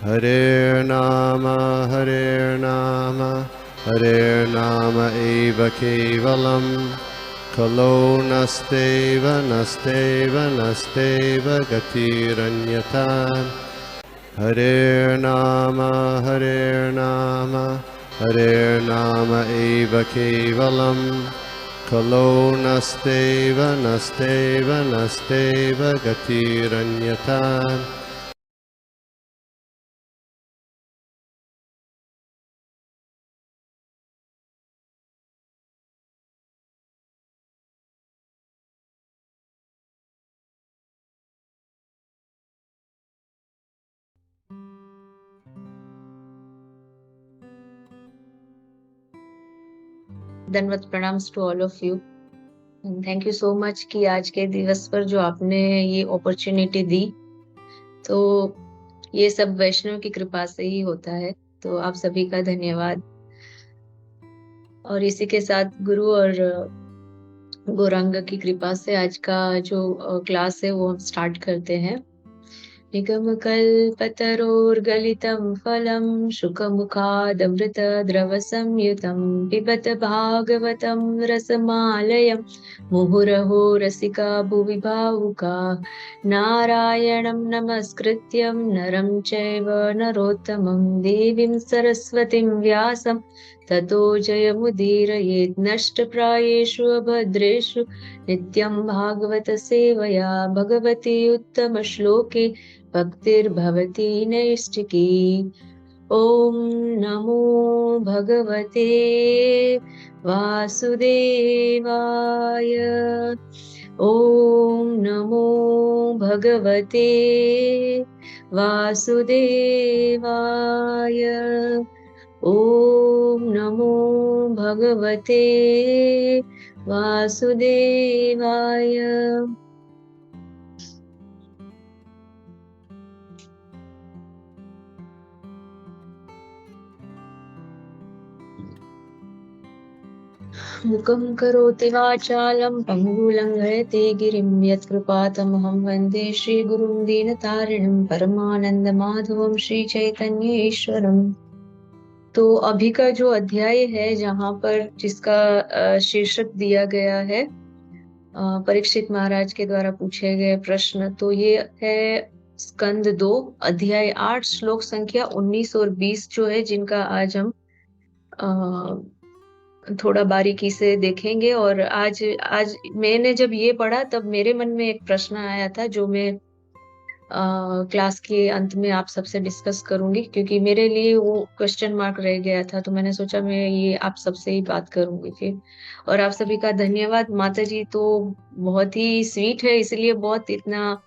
Hare Nama, Hare Nama eva kevalam, Kalo nasteva, nasteva, nasteva gatiranyata. Hare Nama, Hare Nama eva kevalam, Kalo nasteva, nasteva, nasteva gatiranyata. धन्यवाद प्रणाम्स to all of you. Thank you so much कि आज के दिवस पर जो आपने ये अपॉर्चुनिटी दी, तो ये सब वैष्णव की कृपा से ही होता है, तो आप सभी का धन्यवाद। और इसी के साथ गुरु और गौरांग की कृपा से आज का जो क्लास है वो हम स्टार्ट करते हैं। निगमकल्पतरोर्गलितं फलं शुकमुखादमृतद्रवसंयुतं पिबत भागवतं रसमालयं मुहुरहो रसिका भुवि भावुका नारायणं नमस्कृत्यं नरं चैव नरोत्तमं देवीं सरस्वतीं व्यासं ततो जयमुदीरयेत् नष्टप्रायेषु अभद्रेषु नित्यं भागवत सेवया भगवती उत्तमश्लोके भक्तिर्भवती नैष्टिकी। ॐ नमो भगवते वासुदेवाय। ॐ नमो भगवते वासुदेवाय। ॐ नमो भगवते वासुदेवाय। मुखं करोति वाचालं पङ्गुलङ्घयते गिरिं यत्कृपातमहं वन्दे श्रीगुरुं दीनतारिणं परमानन्दमाधवं श्रीचैतन्य ईश्वरम्। तो अभी का जो अध्याय है जहाँ पर जिसका शीर्षक दिया गया है परीक्षित महाराज के द्वारा पूछे गए प्रश्न, तो ये है स्कंद 2 अध्याय 8 श्लोक संख्या 19 और 20 जो है, जिनका आज हम थोड़ा बारीकी से देखेंगे। और आज मैंने जब ये पढ़ा तब मेरे मन में एक प्रश्न आया था जो मैं क्लास के अंत में आप सबसे डिस्कस करूंगी, क्योंकि मेरे लिए वो क्वेश्चन मार्क रह गया था, तो मैंने सोचा मैं ये आप सबसे ही बात करूंगी फिर। और आप सभी का धन्यवाद। माता जी तो बहुत ही स्वीट है, इसलिए बहुत इतना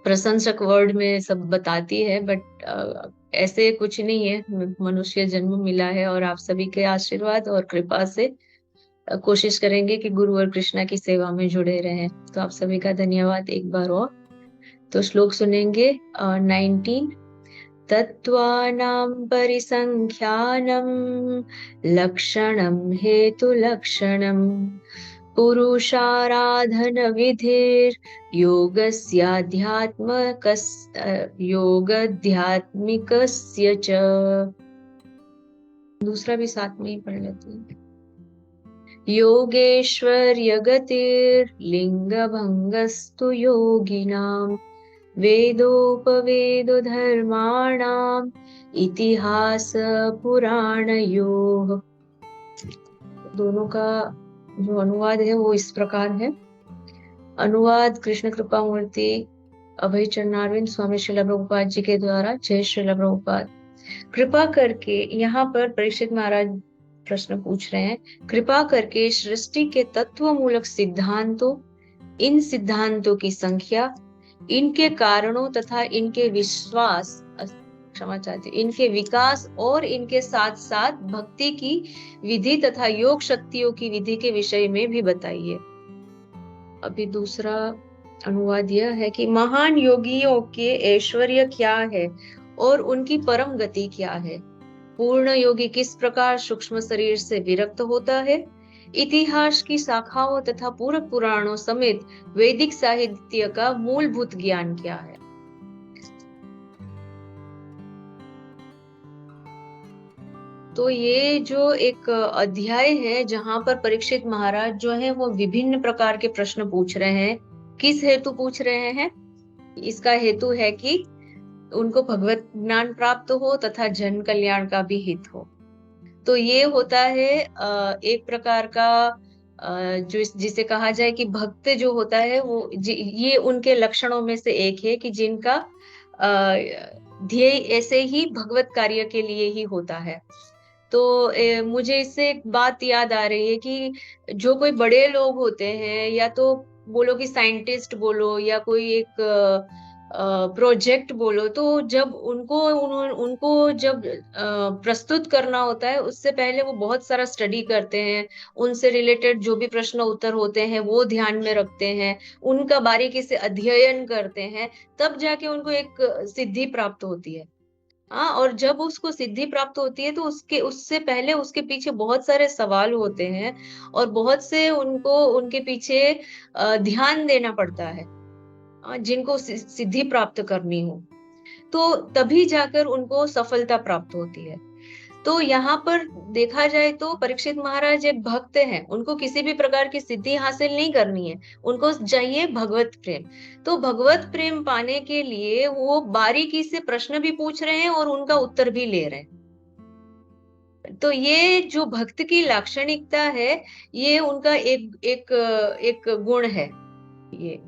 प्रशंसक वर्ड में सब बताती है, बट ऐसे कुछ नहीं है, मनुष्य जन्म मिला है और आप सभी के आशीर्वाद और कृपा से कोशिश करेंगे कि गुरु और कृष्णा की सेवा में जुड़े रहें। तो आप सभी का धन्यवाद एक बार और। तो श्लोक सुनेंगे 19। तत्त्वानां परिसंख्यानं लक्षणं हेतुलक्षणं योगध्यात्मिकस्य च। दूसरा भी साथ में ही पढ़ लेते हैं। योगेश्वर्यगतिर्लिङ्गभङ्गस्तु योगिनां वेदोपवेदो धर्माणाम् इतिहास पुराणयोः। दोनों का जो अनुवाद है वो इस प्रकार है। अनुवाद कृष्ण कृपा मूर्ति अभय चरणारविंद स्वामी श्रील प्रभुपाद जी के द्वारा। जय श्रील प्रभुपाद। कृपा करके, यहाँ पर परीक्षित महाराज प्रश्न पूछ रहे हैं, कृपा करके सृष्टि के तत्वमूलक सिद्धांतों, इन सिद्धांतों की संख्या, इनके कारणों तथा इनके इनके विकास और इनके साथ साथ भक्ति की विधि तथा योग शक्तियों की विधि के विषय में भी बताइए। अभी दूसरा अनुवाद यह है कि महान योगियों के ऐश्वर्य क्या है और उनकी परम गति क्या है। पूर्ण योगी किस प्रकार सूक्ष्म शरीर से विरक्त होता है। इतिहास की शाखाओं तथा पूर्व पुराणों समेत वैदिक साहित्य का मूलभूत ज्ञान क्या है। तो ये जो एक अध्याय है जहां पर परीक्षित महाराज जो है वो विभिन्न प्रकार के प्रश्न पूछ रहे हैं। किस हेतु पूछ रहे हैं? इसका हेतु है कि उनको भगवत ज्ञान प्राप्त हो तथा जन कल्याण का भी हित हो। तो ये होता है एक प्रकार का जो जिसे कहा जाए कि भक्त जो होता है वो ये उनके लक्षणों में से एक है कि जिनका ध्येय ऐसे ही भगवत कार्य के लिए ही होता है। तो मुझे इससे एक बात याद आ रही है कि जो कोई बड़े लोग होते हैं, या तो बोलो कि साइंटिस्ट बोलो या कोई एक प्रोजेक्ट बोलो, तो जब उनको जब प्रस्तुत करना होता है उससे पहले वो बहुत सारा स्टडी करते हैं। उनसे रिलेटेड जो भी प्रश्न उत्तर होते हैं वो ध्यान में रखते हैं, उनका बारीकी से अध्ययन करते हैं, तब जाके उनको एक सिद्धि प्राप्त होती है। हाँ, और जब उसको सिद्धि प्राप्त होती है तो उससे पहले उसके पीछे बहुत सारे सवाल होते हैं, और बहुत से उनको उनके पीछे ध्यान देना पड़ता है, जिनको सिद्धि प्राप्त करनी हो, तो तभी जाकर उनको सफलता प्राप्त होती है। तो यहाँ पर देखा जाए तो परीक्षित महाराज एक भक्त हैं, उनको किसी भी प्रकार की सिद्धि हासिल नहीं करनी है, उनको चाहिए भगवत प्रेम। तो भगवत प्रेम पाने के लिए वो बारीकी से प्रश्न भी पूछ रहे हैं और उनका उत्तर भी ले रहे हैं। तो ये जो भक्त की लाक्षणिकता है, ये उनका एक गुण है ये।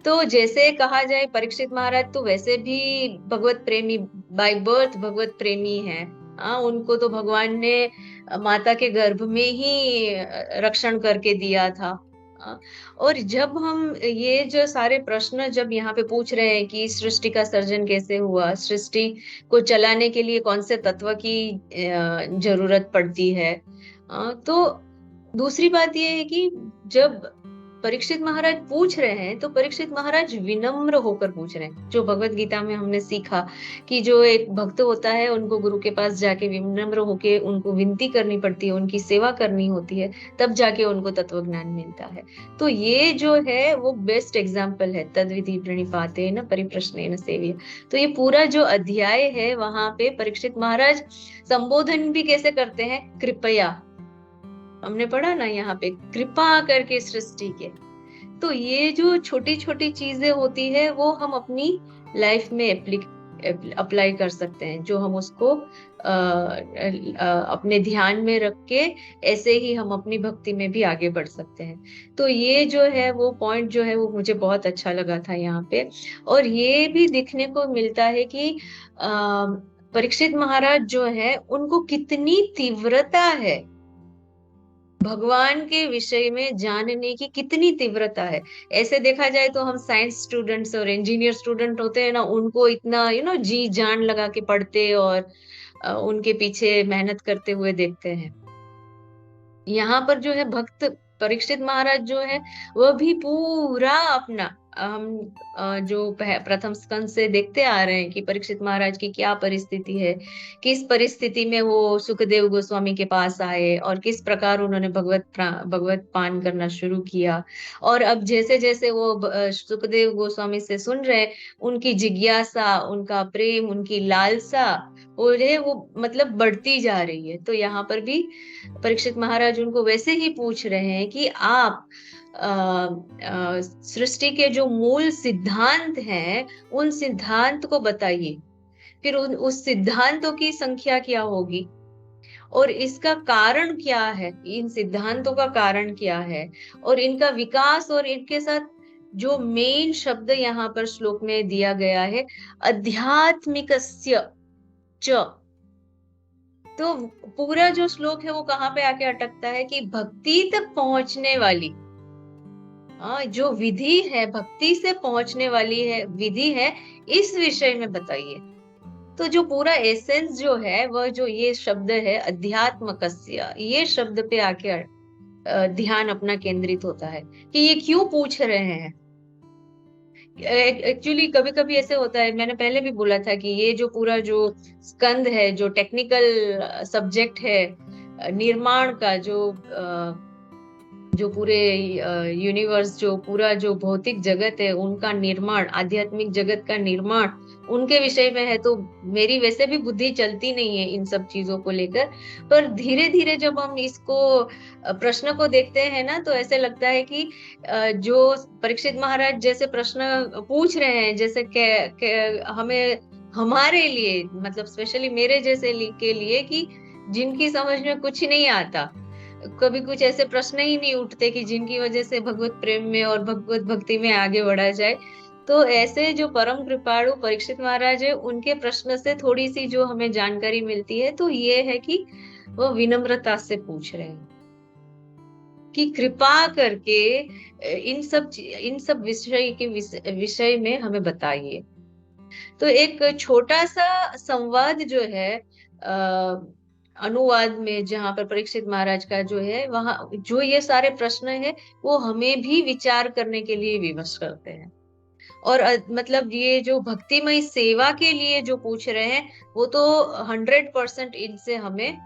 तो जैसे कहा जाए परीक्षित महाराज तो वैसे भी भगवत प्रेमी, बाय बर्थ भगवत प्रेमी है। उनको तो भगवान ने माता के गर्भ में ही रक्षण करके दिया था। और जब हम ये जो सारे प्रश्न जब यहाँ पे पूछ रहे हैं कि सृष्टि का सर्जन कैसे हुआ, सृष्टि को चलाने के लिए कौन से तत्व की जरूरत पड़ती है, तो दूसरी बात ये है कि जब परीक्षित महाराज पूछ रहे हैं तो परीक्षित महाराज विनम्र होकर पूछ रहे हैं। जो भगवत गीता में हमने सीखा कि जो एक भक्त होता है उनको गुरु के पास जाके विनम्र होके उनको विनती करनी पड़ती है, उनकी सेवा करनी होती है, तब जाके उनको तत्व ज्ञान मिलता है। तो ये जो है वो बेस्ट एग्जाम्पल है, तद्विधि प्रणिपातेन परिप्रश्नेन सेव्य। तो ये पूरा जो अध्याय है वहां पे परीक्षित महाराज संबोधन भी कैसे करते हैं? कृपया। हमने पढ़ा ना यहाँ पे, कृपा करके सृष्टि के। तो ये जो छोटी छोटी चीजें होती है वो हम अपनी लाइफ में अप्लाई कर सकते हैं, जो हम उसको अपने ध्यान में रख के ऐसे ही हम अपनी भक्ति में भी आगे बढ़ सकते हैं। तो ये जो है वो पॉइंट जो है वो मुझे बहुत अच्छा लगा था यहाँ पे। और ये भी दिखने को मिलता है कि परीक्षित महाराज जो है उनको कितनी तीव्रता है, भगवान के विषय में जानने की कितनी तीव्रता है। ऐसे देखा जाए तो हम साइंस स्टूडेंट्स और इंजीनियर स्टूडेंट होते हैं ना, उनको इतना जी जान लगा के पढ़ते और उनके पीछे मेहनत करते हुए देखते हैं। यहाँ पर जो है भक्त परीक्षित महाराज जो है वह भी पूरा अपना, हम जो प्रथम स्कंद से देखते आ रहे हैं कि परीक्षित महाराज की क्या परिस्थिति है, किस परिस्थिति में वो सुखदेव गोस्वामी के पास आए और किस प्रकार उन्होंने भगवत पान करना शुरू किया। और अब जैसे जैसे वो सुखदेव गोस्वामी से सुन रहे, उनकी जिज्ञासा, उनका प्रेम, उनकी लालसा वो मतलब बढ़ती जा रही है। तो यहाँ पर भी परीक्षित महाराज उनको वैसे ही पूछ रहे हैं कि आप सृष्टि के जो मूल सिद्धांत हैं उन सिद्धांत को बताइए, फिर उस सिद्धांतों की संख्या क्या होगी और इसका कारण क्या है, इन सिद्धांतों का कारण क्या है और इनका विकास, और इनके साथ जो मेन शब्द यहाँ पर श्लोक में दिया गया है आध्यात्मिकस्य च। तो पूरा जो श्लोक है वो कहाँ पे आके अटकता है कि भक्ति तक पहुंचने वाली जो विधि है, भक्ति से पहुंचने वाली है विधि है, इस विषय में बताइए। तो जो पूरा एसेंस जो है वह जो ये शब्द है अध्यात्मकस्य, ये शब्द पे आके ध्यान अपना केंद्रित होता है कि ये क्यों पूछ रहे हैं। एक्चुअली कभी कभी ऐसे होता है, मैंने पहले भी बोला था कि ये जो पूरा जो स्कंद है, जो टेक्निकल सब्जेक्ट है निर्माण का, जो जो पूरे यूनिवर्स, जो पूरा जो भौतिक जगत है उनका निर्माण, आध्यात्मिक जगत का निर्माण उनके विषय में है। तो मेरी वैसे भी बुद्धि चलती नहीं है इन सब चीजों को लेकर, पर धीरे धीरे जब हम इसको प्रश्न को देखते हैं ना, तो ऐसे लगता है कि जो परीक्षित महाराज जैसे प्रश्न पूछ रहे हैं, जैसे हमें, हमारे लिए, मतलब स्पेशली मेरे जैसे के लिए, कि जिनकी समझ में कुछ नहीं आता, कभी कुछ ऐसे प्रश्न ही नहीं उठते कि जिनकी वजह से भगवत प्रेम में और भगवत भक्ति में आगे बढ़ा जाए। तो ऐसे जो परम कृपाणु परीक्षित महाराज है, उनके प्रश्न से थोड़ी सी जो हमें जानकारी मिलती है, तो ये है कि वो विनम्रता से पूछ रहे हैं कि कृपा करके इन सब विषय के विषय में हमें बताइए। तो एक छोटा सा संवाद जो है अनुवाद में, जहाँ पर परीक्षित महाराज का जो है, वहां जो ये सारे प्रश्न है वो हमें भी विचार करने के लिए विवश करते हैं। और मतलब ये जो भक्तिमय सेवा के लिए जो पूछ रहे हैं, वो तो 100% इनसे हमें,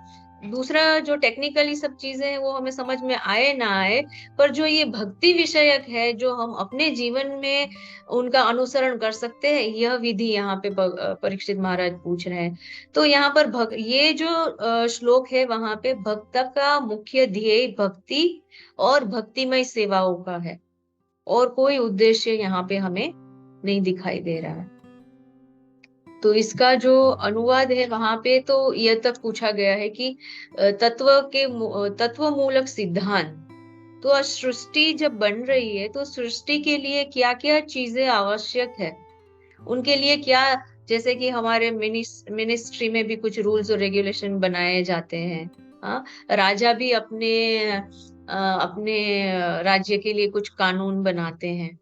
दूसरा जो टेक्निकली सब चीजें हैं वो हमें समझ में आए ना आए, पर जो ये भक्ति विषयक है, जो हम अपने जीवन में उनका अनुसरण कर सकते हैं, यह विधि यहाँ पे परीक्षित महाराज पूछ रहे हैं। तो यहाँ पर ये जो श्लोक है, वहां पे भक्त का मुख्य ध्येय भक्ति और भक्तिमय सेवाओं का है, और कोई उद्देश्य यहाँ पे हमें नहीं दिखाई दे रहा है। तो इसका जो अनुवाद है वहां पे तो यह तक पूछा गया है कि तत्व मूलक सिद्धांत, तो सृष्टि जब बन रही है तो सृष्टि के लिए क्या क्या चीजें आवश्यक है, उनके लिए क्या, जैसे कि हमारे मिनिस्ट्री में भी कुछ रूल्स और रेगुलेशन बनाए जाते हैं। हाँ, राजा भी अपने राज्य के लिए कुछ कानून बनाते हैं।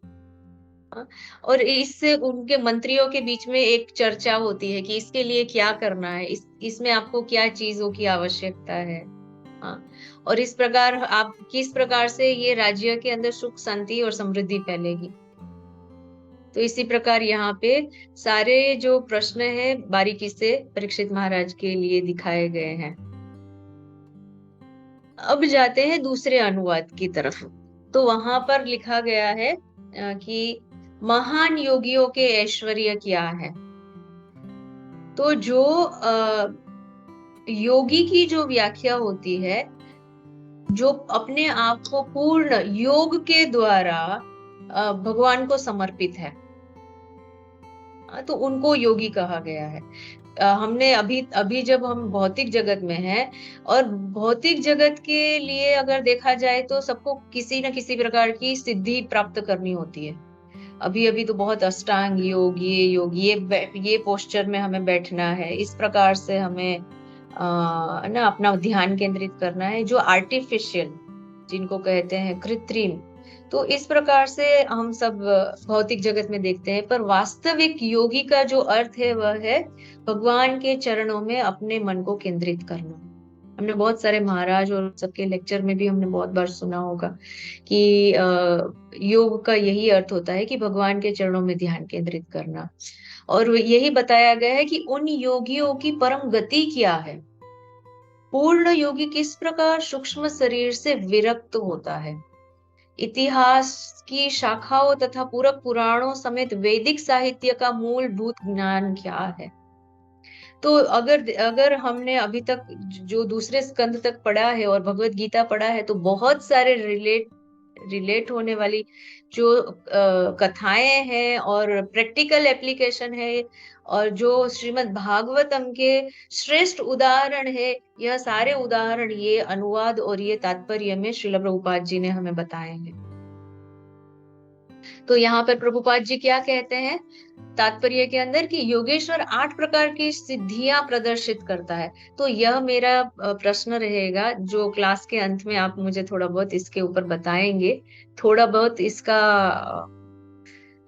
और इससे उनके मंत्रियों के बीच में एक चर्चा होती है कि इसके लिए क्या करना है, इसमें आपको क्या चीजों की आवश्यकता है। हाँ, और इस प्रकार आप किस प्रकार से ये राज्य के अंदर सुख शांति और समृद्धि फैलेगी। तो इसी प्रकार यहाँ पे सारे जो प्रश्न है बारीकी से परीक्षित महाराज के लिए दिखाए गए हैं। अब जाते हैं दूसरे अनुवाद की तरफ। तो वहां पर लिखा गया है कि महान योगियों के ऐश्वर्य क्या है। तो जो योगी की जो व्याख्या होती है, जो अपने आप को पूर्ण योग के द्वारा भगवान को समर्पित है, तो उनको योगी कहा गया है। हमने अभी जब हम भौतिक जगत में हैं, और भौतिक जगत के लिए अगर देखा जाए तो सबको किसी न किसी प्रकार की सिद्धि प्राप्त करनी होती है। अभी तो बहुत अष्टांग योग, ये पोस्चर में हमें बैठना है, इस प्रकार से हमें ना अपना ध्यान केंद्रित करना है, जो आर्टिफिशियल, जिनको कहते हैं कृत्रिम। तो इस प्रकार से हम सब भौतिक जगत में देखते हैं, पर वास्तविक योगी का जो अर्थ है वह है भगवान के चरणों में अपने मन को केंद्रित करना। हमने बहुत सारे महाराज और सबके लेक्चर में भी हमने बहुत बार सुना होगा कि योग का यही अर्थ होता है कि भगवान के चरणों में ध्यान केंद्रित करना। और यही बताया गया है कि उन योगियों की परम गति क्या है। पूर्ण योगी किस प्रकार सूक्ष्म शरीर से विरक्त होता है। इतिहास की शाखाओं तथा पूरक पुराणों समेत वैदिक साहित्य का मूलभूत ज्ञान क्या है। तो अगर हमने अभी तक जो दूसरे स्कंद तक पढ़ा है और भगवत गीता पढ़ा है, तो बहुत सारे रिलेट होने वाली जो कथाएं हैं और प्रैक्टिकल एप्लीकेशन है, और जो श्रीमद् भागवतम के श्रेष्ठ उदाहरण है, यह सारे उदाहरण ये अनुवाद और ये तात्पर्य में श्रील प्रभुपाद जी ने हमें बताए हैं। तो यहाँ पर प्रभुपाद जी क्या कहते हैं तात्पर्य के अंदर कि योगेश्वर 8 प्रकार की सिद्धियां प्रदर्शित करता है। तो यह मेरा प्रश्न रहेगा, जो क्लास के अंत में आप मुझे थोड़ा बहुत इसके ऊपर बताएंगे, थोड़ा बहुत इसका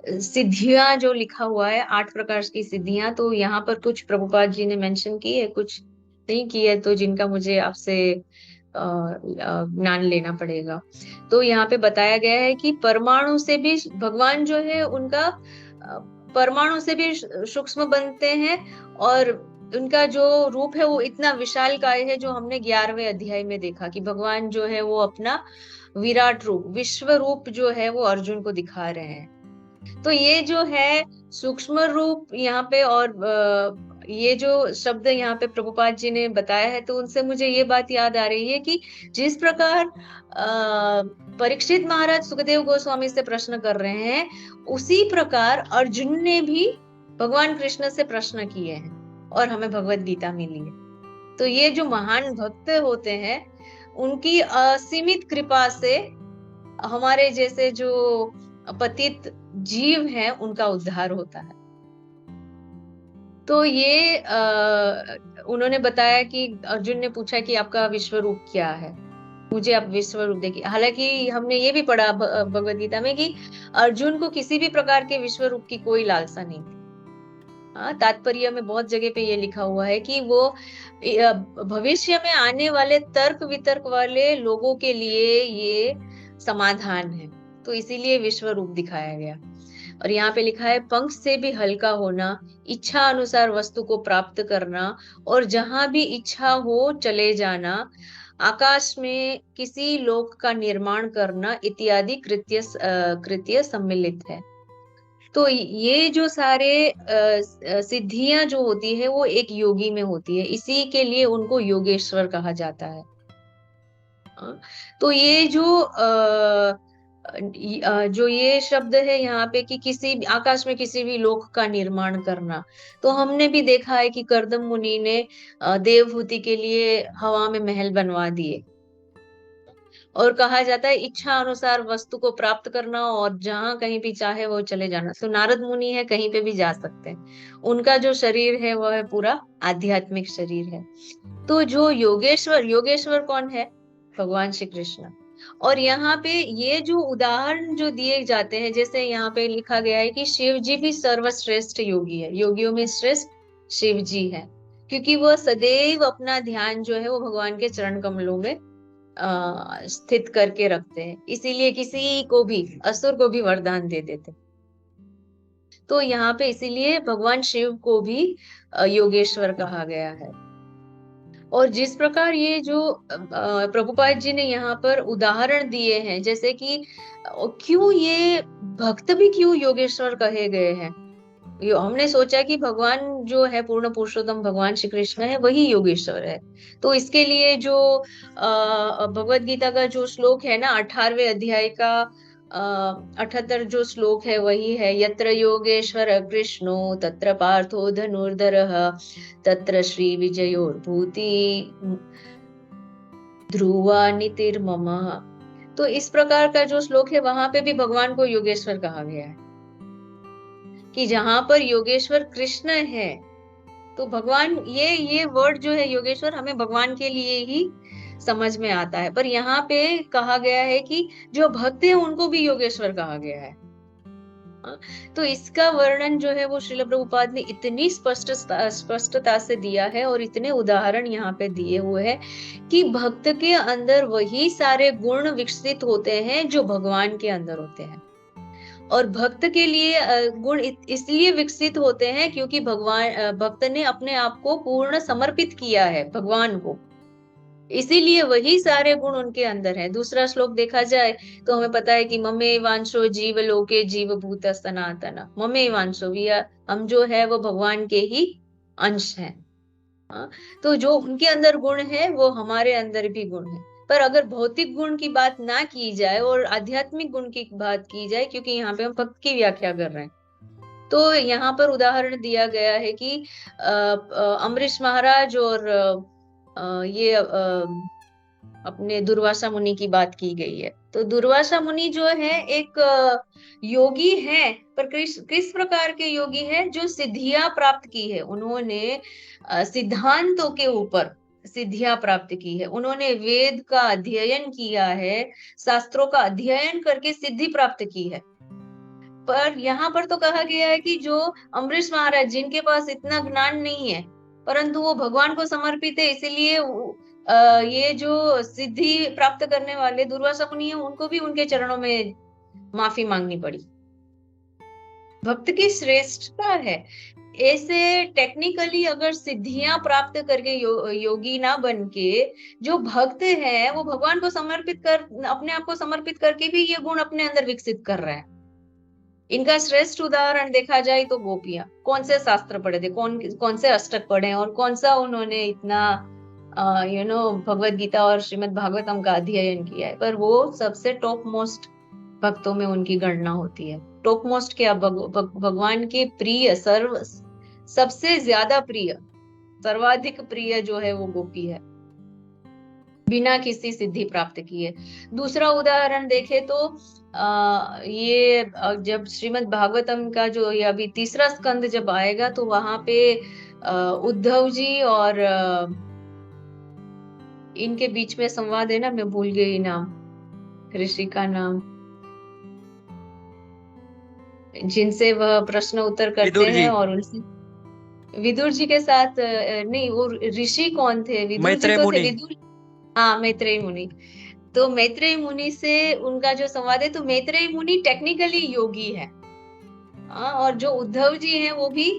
सिद्धियां जो लिखा हुआ है 8 प्रकार की सिद्धियां, तो यहाँ पर कुछ प्रभुपाद जी ने मेंशन की है, कुछ नहीं की है, तो जिनका मुझे आपसे ज्ञान लेना पड़ेगा। तो यहाँ पे बताया गया है कि परमाणु से भी भगवान जो है उनका परमाणु से भी सूक्ष्म बनते हैं, और उनका जो रूप है वो इतना विशालकाय है, जो हमने 11वें अध्याय में देखा कि भगवान जो है वो अपना विराट रूप, विश्व रूप जो है वो अर्जुन को दिखा रहे हैं। तो ये जो है सूक्ष्म रूप यहाँ पे, और ये जो शब्द यहाँ पे प्रभुपाद जी ने बताया है, तो उनसे मुझे ये बात याद आ रही है कि जिस प्रकार परीक्षित महाराज सुखदेव गोस्वामी से प्रश्न कर रहे हैं, उसी प्रकार अर्जुन ने भी भगवान कृष्ण से प्रश्न किए हैं और हमें भगवत गीता मिली है। तो ये जो महान भक्त होते हैं, उनकी असीमित कृपा से हमारे जैसे जो पतित जीव हैं उनका उद्धार होता है। तो ये उन्होंने बताया कि अर्जुन ने पूछा कि आपका विश्व रूप क्या है, मुझे आप विश्व रूप देखिए। हालांकि हमने ये भी पढ़ा भगवद गीता में कि अर्जुन को किसी भी प्रकार के विश्व रूप की कोई लालसा नहीं थी। तात्पर्य में बहुत जगह पे ये लिखा हुआ है कि वो भविष्य में आने वाले तर्क वितर्क वाले लोगों के लिए ये समाधान है, तो इसीलिए विश्व रूप दिखाया गया। और यहाँ पे लिखा है, पंख से भी हल्का होना, इच्छा अनुसार वस्तु को प्राप्त करना, और जहां भी इच्छा हो चले जाना, आकाश में किसी लोक का निर्माण करना इत्यादि कृत्य सम्मिलित है। तो ये जो सारे सिद्धियां जो होती है वो एक योगी में होती है, इसी के लिए उनको योगेश्वर कहा जाता है। तो ये जो ये शब्द है यहाँ पे कि किसी आकाश में किसी भी लोक का निर्माण करना, तो हमने भी देखा है कि कर्दम मुनि ने देवहूति के लिए हवा में महल बनवा दिए, और कहा जाता है इच्छा अनुसार वस्तु को प्राप्त करना और जहां कहीं भी चाहे वो चले जाना। तो नारद मुनि है, कहीं पे भी जा सकते हैं, उनका जो शरीर है वह है पूरा आध्यात्मिक शरीर है। तो जो योगेश्वर, योगेश्वर कौन है? भगवान श्री कृष्ण। और यहाँ पे ये जो उदाहरण जो दिए जाते हैं, जैसे यहाँ पे लिखा गया है कि शिव जी भी सर्वश्रेष्ठ योगी है, योगियों में श्रेष्ठ शिव जी है, क्योंकि वह सदैव अपना ध्यान जो है वो भगवान के चरण कमलों में स्थित करके रखते हैं, इसीलिए किसी को भी, असुर को भी वरदान दे देते। तो यहाँ पे इसीलिए भगवान शिव को भी योगेश्वर कहा गया है। और जिस प्रकार ये जो प्रभुपाद जी ने यहाँ पर उदाहरण दिए हैं, जैसे कि क्यों ये भक्त भी क्यों योगेश्वर कहे गए हैं, हमने सोचा कि भगवान जो है पूर्ण पुरुषोत्तम भगवान श्री कृष्ण है, वही योगेश्वर है। तो इसके लिए जो भगवत गीता का जो श्लोक है ना, 18वें अध्याय का 78 जो श्लोक है वही है, यत्र योगेश्वर कृष्णो तत्र पार्थो धनुर्धरः तत्र श्री विजयोर्भूति ध्रुवा नीतिर्मम। तो इस प्रकार का जो श्लोक है वहां पे भी भगवान को योगेश्वर कहा गया है, कि जहां पर योगेश्वर कृष्ण है, तो भगवान, ये वर्ड जो है योगेश्वर हमें भगवान के लिए ही समझ में आता है, पर यहाँ पे कहा गया है कि जो भक्त है उनको भी योगेश्वर कहा गया है। तो इसका वर्णन जो है वो श्रील प्रभुपाद ने इतनी स्पष्टता से दिया है, और इतने उदाहरण यहाँ पे दिए हुए हैं कि भक्त के अंदर वही सारे गुण विकसित होते हैं जो भगवान के अंदर होते हैं। और भक्त के लिए गुण इसलिए विकसित होते हैं क्योंकि भक्त ने अपने आप को पूर्ण समर्पित किया है भगवान को, इसीलिए वही सारे गुण उनके अंदर है। दूसरा श्लोक देखा जाए तो हमें पता है कि ममे वांशो जीव लोके जीव भूत सनातन, ममे वांशो, हम जो है वो भगवान के ही अंश हैं। तो जो उनके अंदर गुण है वो हमारे अंदर भी गुण है। पर अगर भौतिक गुण की बात ना की जाए और आध्यात्मिक गुण की बात की जाए, क्योंकि यहाँ पे हम भक्त की व्याख्या कर रहे हैं, तो यहाँ पर उदाहरण दिया गया है कि अम्बरीश महाराज और ये अपने दुर्वासा मुनि की बात की गई है। तो दुर्वासा मुनि जो है एक योगी है, पर किस प्रकार के योगी है? जो सिद्धियां प्राप्त की है, उन्होंने सिद्धांतों के ऊपर सिद्धियां प्राप्त की है, उन्होंने वेद का अध्ययन किया है, शास्त्रों का अध्ययन करके सिद्धि प्राप्त की है। पर यहाँ पर तो कहा गया है कि जो अम्बरीश महाराज, जिनके पास इतना ज्ञान नहीं है परंतु वो भगवान को समर्पित है, इसीलिए ये जो सिद्धि प्राप्त करने वाले दुर्वासा मुनि है, उनको भी उनके चरणों में माफी मांगनी पड़ी। भक्त की श्रेष्ठता है। ऐसे टेक्निकली अगर सिद्धियां प्राप्त करके योगी ना बन के जो भक्त है वो भगवान को समर्पित कर, अपने आप को समर्पित करके भी ये गुण अपने अंदर विकसित कर रहे हैं। इनका श्रेष्ठ उदाहरण देखा जाए तो गोपियां कौन से शास्त्र पढ़े थे, कौन कौन से अष्टक पढ़े और कौन सा उन्होंने इतना भगवत गीता और श्रीमद् भागवतम का अध्ययन किया है, पर वो सबसे टॉप मोस्ट भक्तों में उनकी गणना होती है। टॉप मोस्ट क्या, भगवान के प्रिय, सबसे ज्यादा प्रिय, सर्वाधिक प्रिय जो है वो गोपी है, बिना किसी सिद्धि प्राप्त किए। दूसरा उदाहरण देखे तो ये जब श्रीमद् भागवतम का जो ये अभी तीसरा स्कंद जब आएगा तो वहां पे उद्धव जी और इनके बीच में संवाद है ना, मैं भूल गई नाम, ऋषि का नाम, जिनसे वह प्रश्न उत्तर करते हैं और उनसे विदुर जी के साथ नहीं, वो ऋषि कौन थे, विदुर जी तो थे, विदुर, हाँ मैत्रेयी मुनि। तो मैत्रेयी मुनि से उनका जो संवाद है, तो मैत्रेयी मुनि टेक्निकली योगी है, और जो उद्धव जी हैं वो भी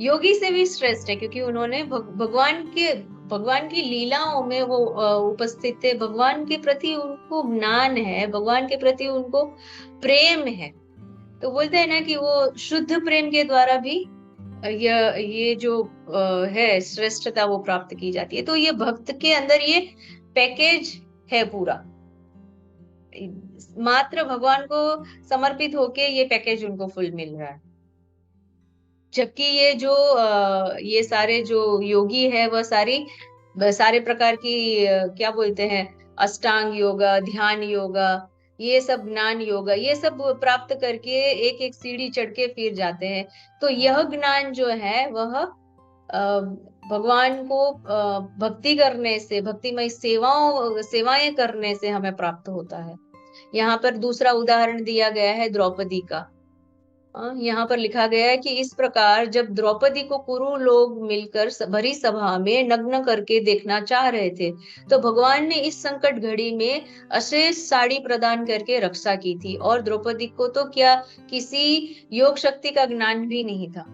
योगी से भी श्रेष्ठ है, क्योंकि उन्होंने भगवान की लीलाओं में वो उपस्थित थे, भगवान के प्रति उनको ज्ञान है, भगवान के प्रति उनको प्रेम है। तो बोलते हैं ना कि वो शुद्ध प्रेम के द्वारा भी ये जो है श्रेष्ठता वो प्राप्त की जाती है। तो ये भक्त के अंदर ये पैकेज है पूरा, मात्र भगवान को समर्पित होके ये पैकेज उनको फुल मिल रहा है। जबकि ये जो ये सारे जो योगी है वह सारे प्रकार की क्या बोलते हैं, अष्टांग योगा, ध्यान योगा, ये सब ज्ञान योगा, ये सब प्राप्त करके एक एक सीढ़ी चढ़ के फिर जाते हैं। तो यह ज्ञान जो है वह भगवान को भक्ति करने से, भक्तिमय सेवाएं करने से हमें प्राप्त होता है। यहाँ पर दूसरा उदाहरण दिया गया है द्रौपदी का। यहाँ पर लिखा गया है कि इस प्रकार जब द्रौपदी को कुरु लोग मिलकर भरी सभा में नग्न करके देखना चाह रहे थे, तो भगवान ने इस संकट घड़ी में अशेष साड़ी प्रदान करके रक्षा की थी, और द्रौपदी को तो क्या किसी योग शक्ति का ज्ञान भी नहीं था।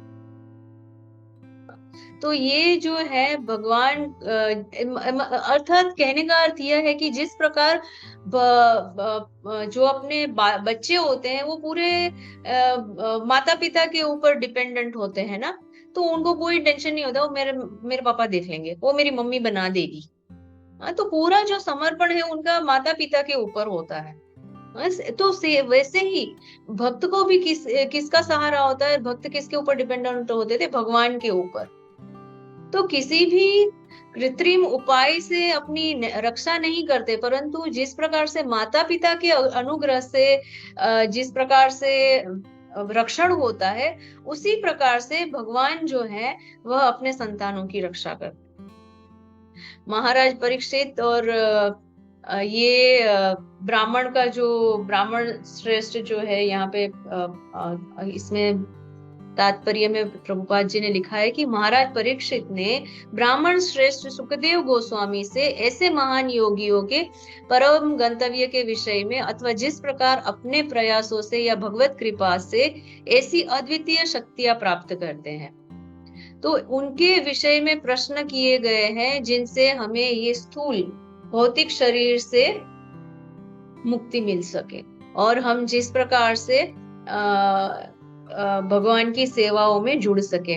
तो ये जो है भगवान, अर्थात कहने का अर्थ यह है कि जिस प्रकार जो अपने बच्चे होते हैं वो पूरे माता पिता के ऊपर डिपेंडेंट होते हैं ना, तो उनको कोई टेंशन नहीं होता, वो मेरे पापा देख लेंगे, वो मेरी मम्मी बना देगी। तो पूरा जो समर्पण है उनका माता पिता के ऊपर होता है। तो वैसे ही भक्त को भी किसका सहारा होता है, भक्त किसके ऊपर डिपेंडेंट होते थे, भगवान के ऊपर। तो किसी भी कृत्रिम उपाय से अपनी रक्षा नहीं करते, परंतु जिस प्रकार से माता पिता के अनुग्रह से जिस प्रकार से रक्षण होता है, उसी प्रकार से भगवान जो है वह अपने संतानों की रक्षा करते। महाराज परीक्षित और ये ब्राह्मण का जो ब्राह्मण श्रेष्ठ जो है, यहाँ पे इसमें तात्पर्य में प्रभुपाद जी ने लिखा है कि महाराज परीक्षित ने ब्राह्मण श्रेष्ठ सुखदेव गोस्वामी से ऐसे महान योगियों के परम गंतव्य के विषय में, अथवा जिस प्रकार अपने प्रयासों से या भगवत कृपा से ऐसी अद्वितीय शक्तियां प्राप्त करते हैं, तो उनके विषय में प्रश्न किए गए हैं, जिनसे हमें ये स्थूल भौतिक शरीर से मुक्ति मिल सके और हम जिस प्रकार से भगवान की सेवाओं में जुड़ सके।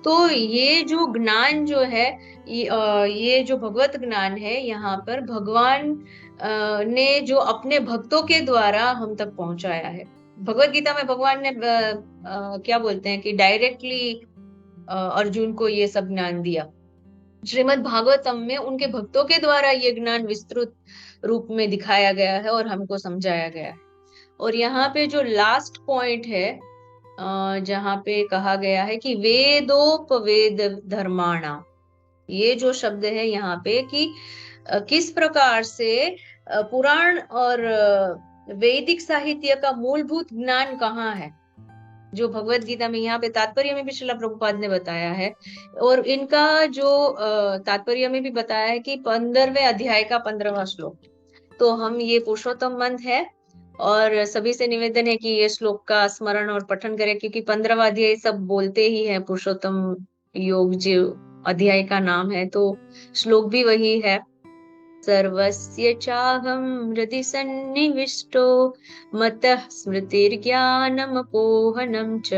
तो ये जो ज्ञान जो है, ये जो भगवत ज्ञान है, यहाँ पर भगवान ने जो अपने भक्तों के द्वारा हम तक पहुंचाया है। भगवत गीता में भगवान ने क्या बोलते हैं कि डायरेक्टली अर्जुन को ये सब ज्ञान दिया। श्रीमद् भागवतम में उनके भक्तों के द्वारा ये ज्ञान विस्तृत रूप में दिखाया गया है और हमको समझाया गया है। और यहाँ पे जो लास्ट पॉइंट है, जहाँ पे कहा गया है कि वेदोपवेद धर्माणा, ये जो शब्द है यहाँ पे कि किस प्रकार से पुराण और वैदिक साहित्य का मूलभूत ज्ञान कहाँ है, जो भगवत गीता में यहाँ पे तात्पर्य में भी श्रील प्रभुपाद ने बताया है, और इनका जो तात्पर्य में भी बताया है कि 15वें अध्याय का 15वां श्लोक। तो हम ये पुरुषोत्तम मंत्र है और सभी से निवेदन है कि ये श्लोक का स्मरण और पठन करें, क्योंकि 15वां अध्याय सब बोलते ही है, पुरुषोत्तम योग जो अध्याय का नाम है, तो श्लोक भी वही है। सर्वस्य चाहं हृदि सन्निविष्टो मतः स्मृतिर्ज्ञानमपोहनं च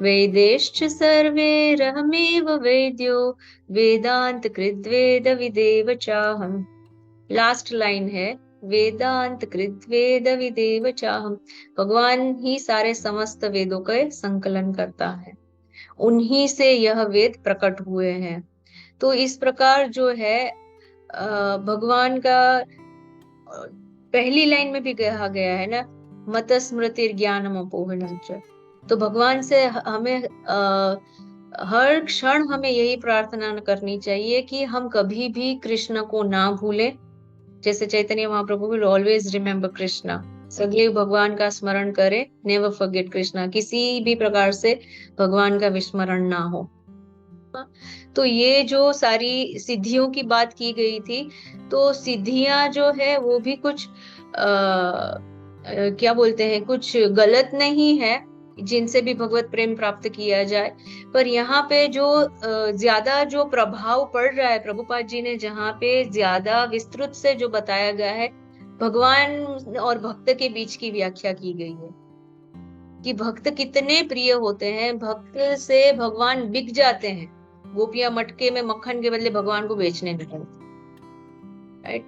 वेदैश्च सर्वैरहमेव वेद्यो वेदांत कृद्वेद विदेव चाहम्। लास्ट लाइन है, वेदांत कृत वेद विदेव चाहम। भगवान ही सारे समस्त वेदों का संकलन करता है, उन्हीं से यह वेद प्रकट हुए हैं। तो इस प्रकार जो है भगवान का पहली लाइन में भी कहा गया है ना, मत स्मृति ज्ञानम अपोहनम च। तो भगवान से हमें हर क्षण हमें यही प्रार्थना करनी चाहिए कि हम कभी भी कृष्ण को ना भूलें। जैसे Chaitanya Mahaprabhu will always remember Krishna, सदैव भगवान का स्मरण करें, नेवर फॉरगेट कृष्णा, किसी भी प्रकार से भगवान का विस्मरण ना हो। तो ये जो सारी सिद्धियों की बात की गई थी, तो सिद्धियां जो है वो भी कुछ क्या बोलते हैं, कुछ गलत नहीं है जिनसे भी भगवत प्रेम प्राप्त किया जाए। पर यहाँ पे जो ज्यादा जो प्रभाव पड़ रहा है, प्रभुपाद जी ने जहाँ पे ज्यादा विस्तृत से जो बताया गया है, भगवान और भक्त के बीच की व्याख्या की गई है कि भक्त कितने प्रिय होते हैं, भक्त से भगवान बिक जाते हैं। गोपियां मटके में मक्खन के बदले भगवान को बेचने निकलती, राइट।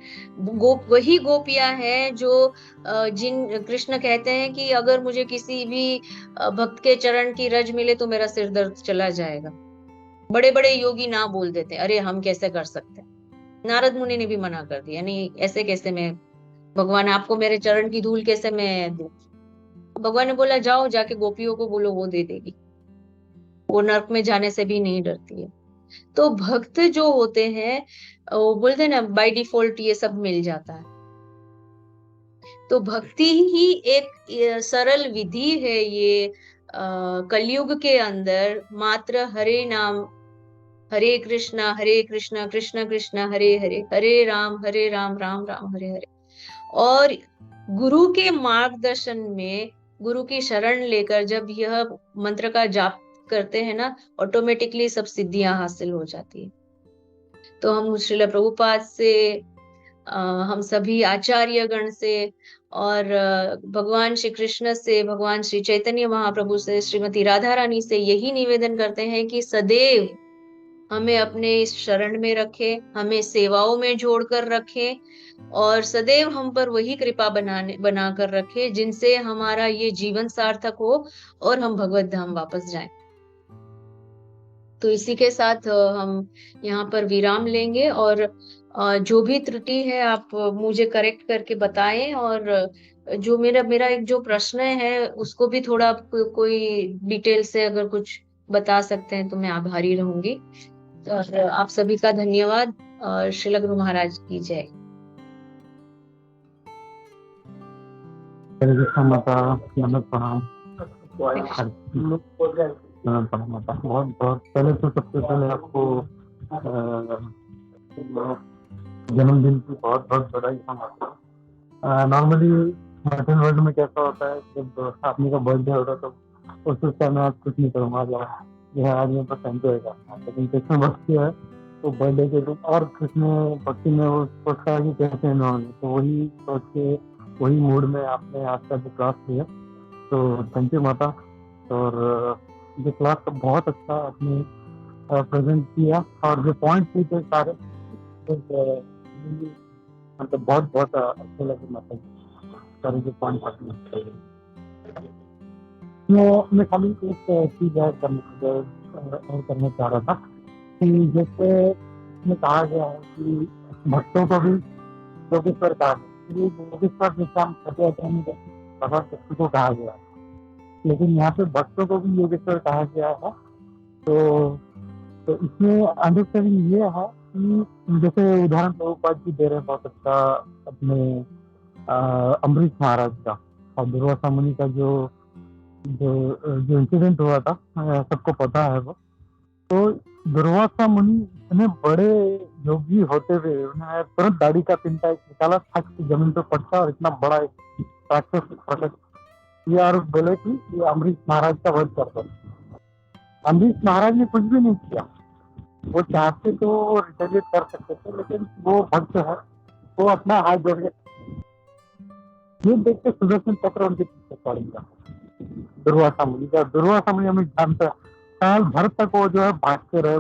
वही गोपियां हैं जो जिन कृष्ण कहते हैं कि अगर मुझे किसी भी भक्त के चरण की रज मिले तो मेरा सिर दर्द चला जाएगा। बड़े बड़े योगी ना बोल देते, अरे हम कैसे कर सकते हैं। नारद मुनि ने भी मना कर दिया, नहीं ऐसे कैसे, मैं भगवान आपको मेरे चरण की धूल कैसे मैं दूं। भगवान ने बोला जाओ जाके गोपियों को बोलो, वो दे देगी, वो नर्क में जाने से भी नहीं डरती है। तो भक्त जो होते हैं वो बोलते हैं ना, बाय डिफॉल्ट ये सब मिल जाता है। तो भक्ति ही एक सरल विधि है ये कलयुग के अंदर, मात्र हरे नाम, हरे कृष्णा कृष्ण कृष्ण हरे हरे, हरे राम राम राम हरे हरे। और गुरु के मार्गदर्शन में, गुरु की शरण लेकर जब यह मंत्र का जाप करते हैं ना, ऑटोमेटिकली सब सिद्धियां हासिल हो जाती है। तो हम श्रील प्रभुपाद से, हम सभी आचार्य गण से और भगवान श्री कृष्ण से, भगवान श्री चैतन्य महाप्रभु से, श्रीमती राधा रानी से यही निवेदन करते हैं कि सदैव हमें अपने इस शरण में रखे, हमें सेवाओं में जोड़कर रखे और सदैव हम पर वही कृपा बनाकर रखे जिनसे हमारा ये जीवन सार्थक हो और हम भगवत धाम वापस जाएं। तो इसी के साथ हम यहाँ पर विराम लेंगे और जो भी त्रुटि है आप मुझे करेक्ट करके बताएं, और जो मेरा एक जो प्रश्न है उसको भी थोड़ा कोई डिटेल से अगर कुछ बता सकते हैं तो मैं आभारी रहूंगी। और आप सभी का धन्यवाद और श्रील गुरु महाराज की जय। माता नमक प्रणाम, माता बहुत बहुत पहले तो सबसे पहले आपको जन्मदिन की बहुत बहुत बधाई। नॉर्मली मॉडर्न वर्ल्ड में कैसा होता है, जब आदमी का बर्थडे होता तो उस टाइम मैं कुछ नहीं करूँगा, यह आदमी पर सेंट होगा। लेकिन कृष्ण भक्त है तो बर्थडे के दिन और कृष्ण भक्ति में वो सोचता है कि कैसे होंगे, तो वही सोच के वही मूड में आपने आज का जो क्लास लिया, तो थैंक यू माता। और जो क्लास का बहुत अच्छा आपने प्रेजेंट किया और जो पॉइंट थे सारे मतलब बहुत बहुत अच्छे लगे माता, सारे जो पॉइंट आपने। मैं खाली एक चीज ऐड करना चाह रहा था कि जैसे इसमें कहा गया है कि भक्तों को भी योगेश्वर कहा गया, योगेश्वर जैसे हम भगवान कृष्ण को कहा गया, लेकिन यहाँ पे भक्तों को भी योगेश्वर कहा गया है। तो इसमें अंडरस्टैंडिंग ये है कि जैसे उदाहरण प्रभुपाद जी दे रहे हैं बहुत अच्छा अपने अम्बरीश महाराज का और दुर्वासा मुनि का जो इंसिडेंट हुआ था, सबको पता है वो। तो दुर्वासा मुनि इतने बड़े योगी होते हुए उन्होंने तुरंत दाढ़ी का पिंटा निकाला, फट जमीन पे पड़ता और इतना बड़ा प्रैक्टिस प्रोटेक्ट। ये और बोले कि ये अमरीश महाराज का वध कर दो। अमरीश महाराज ने कुछ भी नहीं किया, वो चाहते तो रिटेलिएट कर सकते थे, लेकिन वो भक्त है, वो अपना हाथ जोड़ के ये देख के सुदर्शन चक्र उनके पीछे पड़ गया। दुर्वासा मुनि हमें जानते हैं, साल भर तक वो जो है भागते रहे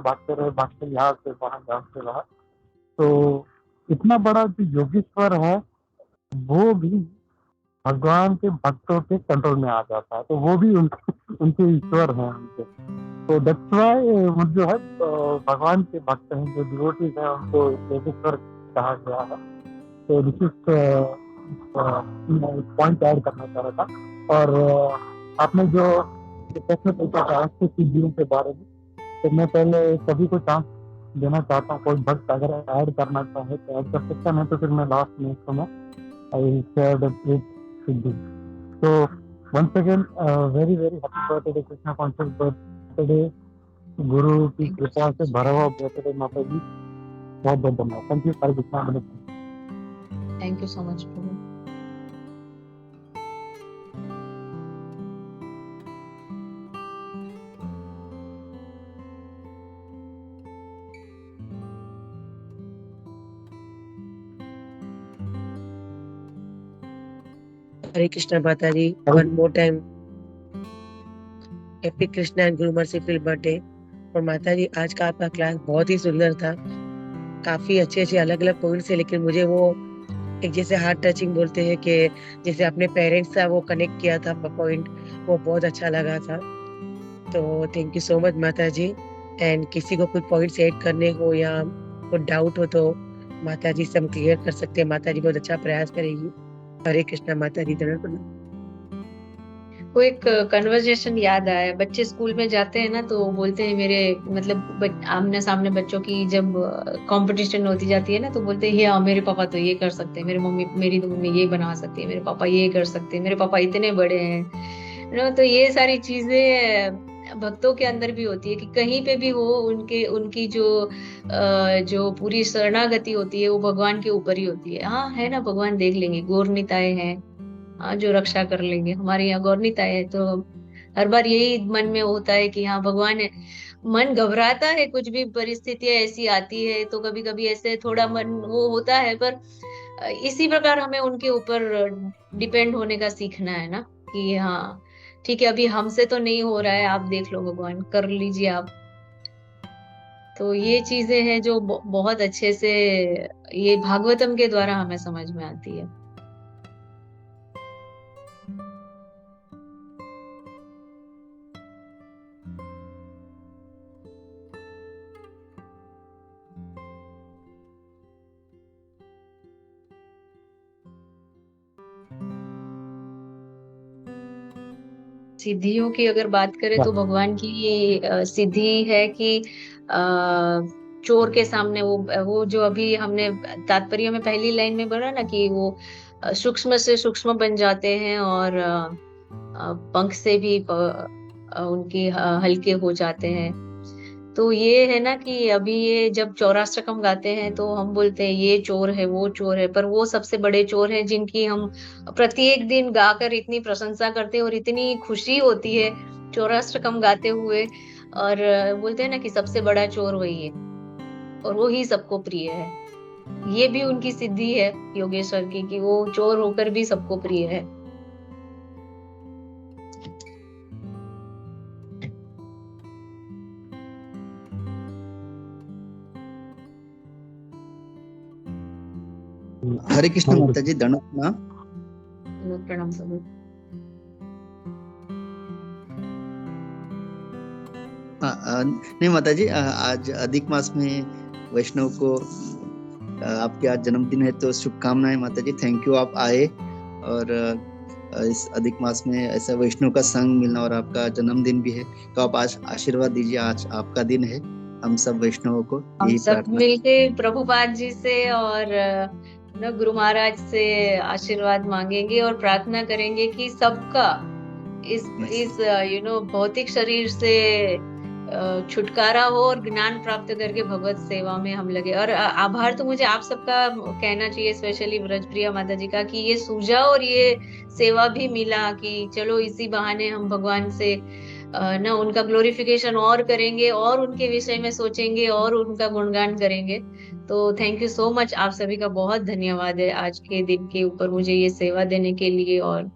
यहाँ से वहां। तो इतना बड़ा जो योगेश्वर है वो भी भगवान के भक्तों के कंट्रोल में आ जाता है, तो वो भी उनके ईश्वर हैं उनके। तो दैट्स व्हाई जो है भगवान के भक्त हैं, जो डिवोटीज हैं, उनको योगेश्वर कहा गया है। तो दिस इज पॉइंट ऐड करना चाह रहा था। और आपने जो प्रश्न पूछा था सिद्धियों के बारे में, तो मैं पहले सभी को चांस देना चाहता हूँ। कोई भक्त अगर ऐड करना चाहे तो ऐड कर सकता है, तो फिर मैं लास्ट में इसको मैं आई शेयर द सिद्धि। तो once again very very happy birthday, Krishna conscious birthday, गुरु की कृपा से भरा हुआ बर्थडे माता जी। बहुत बहुत धन्यवाद। Thank you Hare Krishna. Thank you so much प्रभु। हरे कृष्णा माता जी, one more time happy Krishna and guru merciful birthday. और माता जी आज का आपका क्लास बहुत ही सुंदर था, काफी अच्छे अलग अलग पॉइंट्स है, लेकिन मुझे वो एक जैसे हार्ट टचिंग बोलते हैं कि जैसे अपने पेरेंट्स का वो कनेक्ट किया था पॉइंट, वो बहुत अच्छा लगा था। तो थैंक यू सो मच माता जी। एंड किसी को कोई पॉइंट्स ऐड करने हो या कोई डाउट हो तो माता जी से हम क्लियर कर सकते हैं। माता जी बहुत अच्छा प्रयास करेगी। हरे कृष्णा माता जी। वो एक कन्वर्सेशन याद आया, बच्चे स्कूल में जाते हैं ना तो बोलते हैं मेरे मतलब आमने सामने बच्चों की जब कंपटीशन होती जाती है ना, तो बोलते हैं हाँ मेरे पापा तो ये कर सकते हैं, मेरी तो मम्मी ये बना सकती है, मेरे पापा ये कर सकते हैं, मेरे पापा इतने बड़े हैं। तो ये सारी चीजें भक्तों के अंदर भी होती है कि कहीं पे भी हो उनकी जो पूरी शरणागति होती है वो भगवान के ऊपर ही होती है। हाँ है ना, भगवान देख लेंगे, गौर निताय है जो रक्षा कर लेंगे। हमारे यहाँ गौरनीता है, तो हर बार यही मन में होता है कि हाँ भगवान है। मन घबराता है, कुछ भी परिस्थितियां ऐसी आती है तो कभी कभी ऐसे थोड़ा मन वो होता है, पर इसी प्रकार हमें उनके ऊपर डिपेंड होने का सीखना है ना, कि हाँ ठीक है अभी हमसे तो नहीं हो रहा है, आप देख लो भगवान, कर लीजिए आप। तो ये चीजें हैं जो बहुत अच्छे से ये भागवतम के द्वारा हमें समझ में आती है। सिद्धियों की अगर बात करें तो भगवान की सिद्धि है कि चोर के सामने वो जो अभी हमने तात्पर्य में पहली लाइन में बोला ना कि वो सूक्ष्म से सूक्ष्म बन जाते हैं और पंख से भी उनके हल्के हो जाते हैं। तो ये है ना कि अभी ये जब चौराष्टकम गाते हैं तो हम बोलते हैं ये चोर है वो चोर है, पर वो सबसे बड़े चोर हैं जिनकी हम प्रत्येक दिन गाकर इतनी प्रशंसा करते हैं और इतनी खुशी होती है चौराष्टकम गाते हुए। और बोलते हैं ना कि सबसे बड़ा चोर वही है और वो ही सबको प्रिय है। ये भी उनकी सिद्धि है योगेश्वर की कि वो चोर होकर भी सबको प्रिय है। हरे कृष्ण माता जी। दंडवत प्रणाम प्रभु। नहीं माता जी, आज अधिक मास में वैष्णव को आपके आज जन्मदिन है तो शुभकामनाएं माता जी। थैंक यू आप आए और इस अधिक मास में ऐसा वैष्णव का संग मिलना और आपका जन्मदिन भी है, तो आप आज आशीर्वाद दीजिए। आज आपका दिन है, हम सब वैष्णवों को हम सब मिलके प्रभुपाद जी से और गुरु महाराज से आशीर्वाद मांगेंगे और प्रार्थना करेंगे कि सबका इस भौतिक शरीर से छुटकारा हो और ज्ञान प्राप्त करके भगवत सेवा में हम लगे। और आभार तो मुझे आप सबका कहना चाहिए, स्पेशली ब्रजप्रिया माता जी का, कि ये सूझा और ये सेवा भी मिला कि चलो इसी बहाने हम भगवान से ना उनका ग्लोरिफिकेशन और करेंगे और उनके विषय में सोचेंगे और उनका गुणगान करेंगे। तो थैंक यू सो मच, आप सभी का बहुत धन्यवाद है आज के दिन के ऊपर मुझे ये सेवा देने के लिए और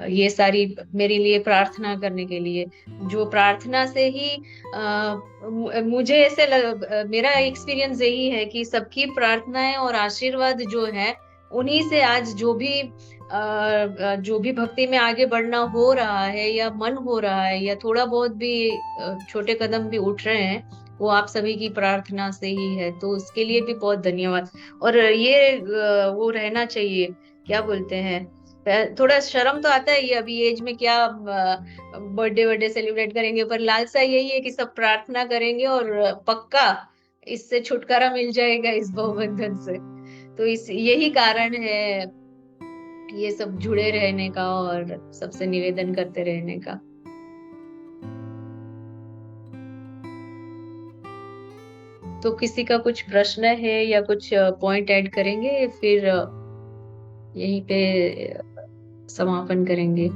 ये सारी मेरे लिए प्रार्थना करने के लिए। जो प्रार्थना से ही मुझे ऐसे मेरा एक्सपीरियंस यही है कि सबकी प्रार्थनाएं और आशीर्वाद जो है उन्हीं से आज जो भी भक्ति में आगे बढ़ना हो रहा है या मन हो रहा है या थोड़ा बहुत भी छोटे कदम भी उठ रहे हैं, वो आप सभी की प्रार्थना से ही है। तो उसके लिए भी बहुत धन्यवाद। और ये वो रहना चाहिए, क्या बोलते हैं, थोड़ा शर्म तो आता है ये अभी एज में क्या बर्थडे सेलिब्रेट करेंगे, पर लालसा यही है कि सब प्रार्थना करेंगे और पक्का इससे छुटकारा मिल जाएगा इस भवबंधन से। तो यही कारण है ये सब जुड़े रहने का और सबसे निवेदन करते रहने का। तो किसी का कुछ प्रश्न है या कुछ पॉइंट ऐड करेंगे, फिर यहीं पे समापन करेंगे।